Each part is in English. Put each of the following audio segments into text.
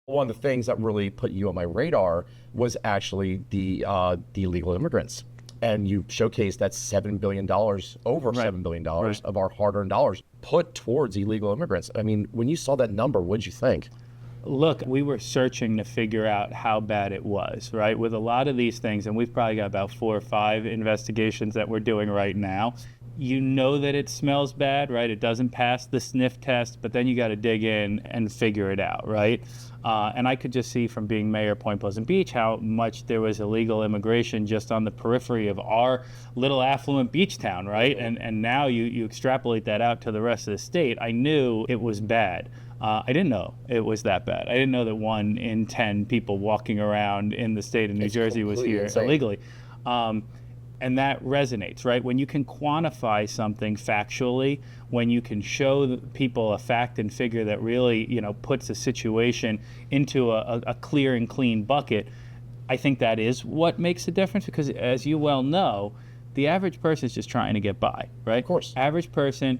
One of the things that really put you on my radar was actually the illegal immigrants. And you showcased that $7 billion, over Right. $7 billion Right. of our hard-earned dollars put towards illegal immigrants. I mean, when you saw that number, what did you think? Look, we were searching to figure out how bad it was, right? With a lot of these things, and we've probably got about 4 or 5 investigations that we're doing right now. You know that it smells bad, right? It doesn't pass the sniff test, but then you got to dig in and figure it out, right? And I could just see from being mayor of Point Pleasant Beach how much there was illegal immigration just on the periphery of our little affluent beach town, right? And now you extrapolate that out to the rest of the state. I knew it was bad. I didn't know it was that bad. I didn't know that 1 in 10 people walking around in the state of New Jersey was here illegally. And that resonates, right? When you can quantify something factually, when you can show people a fact and figure that really, puts a situation into a clear and clean bucket, I think that is what makes a difference, because as you well know, the average person is just trying to get by, right? Of course. Average person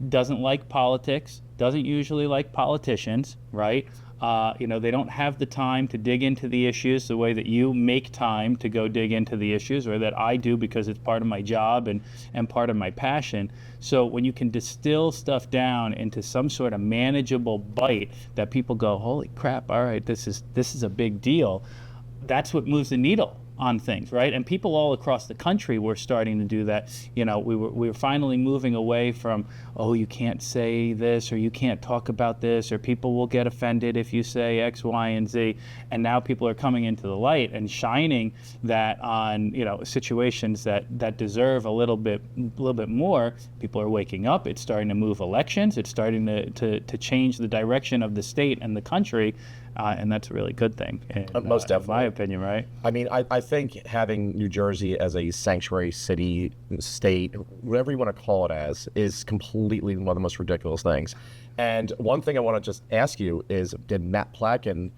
doesn't like politics, doesn't usually like politicians, right? They don't have the time to dig into the issues the way that you make time to go dig into the issues, or that I do because it's part of my job and part of my passion. So when you can distill stuff down into some sort of manageable bite that people go, holy crap, all right, this is a big deal, that's what moves the needle on things, right? And people all across the country were starting to do that. We were finally moving away from, oh, you can't say this, or you can't talk about this, or people will get offended if you say X, Y, and Z. And now people are coming into the light and shining that on, situations that deserve a little bit more. People are waking up. It's starting to move elections. It's starting to change the direction of the state and the country. And that's a really good thing, Most definitely. in my opinion, right? I mean, I think having New Jersey as a sanctuary city, state, whatever you want to call it as, is completely one of the most ridiculous things. And one thing I want to just ask you is, did Matt Platkin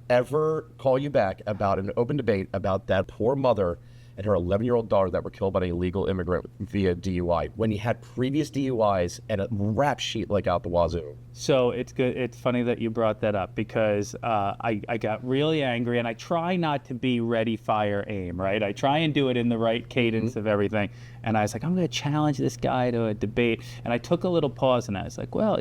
ever call you back about an open debate about that poor mother and her 11-year-old daughter that were killed by an illegal immigrant via DUI, when he had previous DUIs and a rap sheet like out the wazoo? So it's good. It's funny that you brought that up, because I got really angry, and I try not to be ready, fire, aim, right? I try and do it in the right cadence of everything. And I was like, I'm going to challenge this guy to a debate. And I took a little pause, and I was like, well,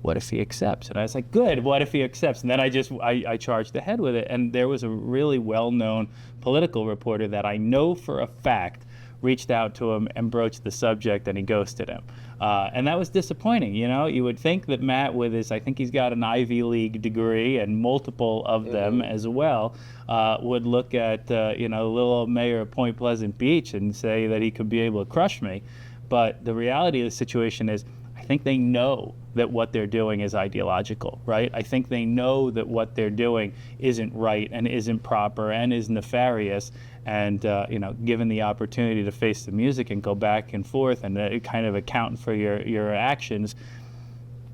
what if he accepts? And I was like, good, what if he accepts? And then I charged ahead with it. And there was a really well-known political reporter that I know for a fact reached out to him and broached the subject, and he ghosted him. And that was disappointing. You would think that Matt, with his, I think he's got an Ivy League degree and multiple of them as well, would look at, little old mayor of Point Pleasant Beach and say that he could be able to crush me. But the reality of the situation is, I think they know that what they're doing is ideological, right? I think they know that what they're doing isn't right and isn't proper and is nefarious. And, given the opportunity to face the music and go back and forth and kind of account for your actions,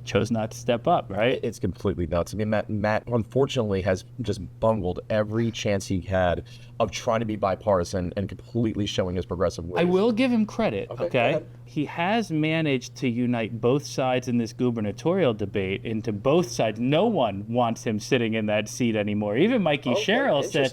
chose not to step up, right? It's completely nuts. I mean, Matt unfortunately has just bungled every chance he had of trying to be bipartisan and completely showing his progressive ways. I will give him credit, Okay, go okay? ahead. He has managed to unite both sides in this gubernatorial debate into both sides. No one wants him sitting in that seat anymore. Even Mikey Sherrill said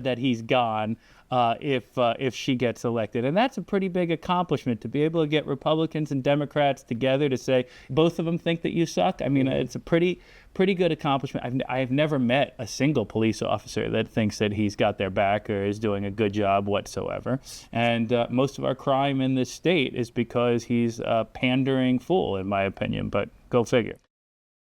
that he's gone if she gets elected. And that's a pretty big accomplishment, to be able to get Republicans and Democrats together to say both of them think that you suck. I mean, it's a pretty good accomplishment. I've never met a single police officer that thinks that he's got their back or is doing a good job whatsoever. And most of our crime in this state is because he's a pandering fool, in my opinion. But go figure.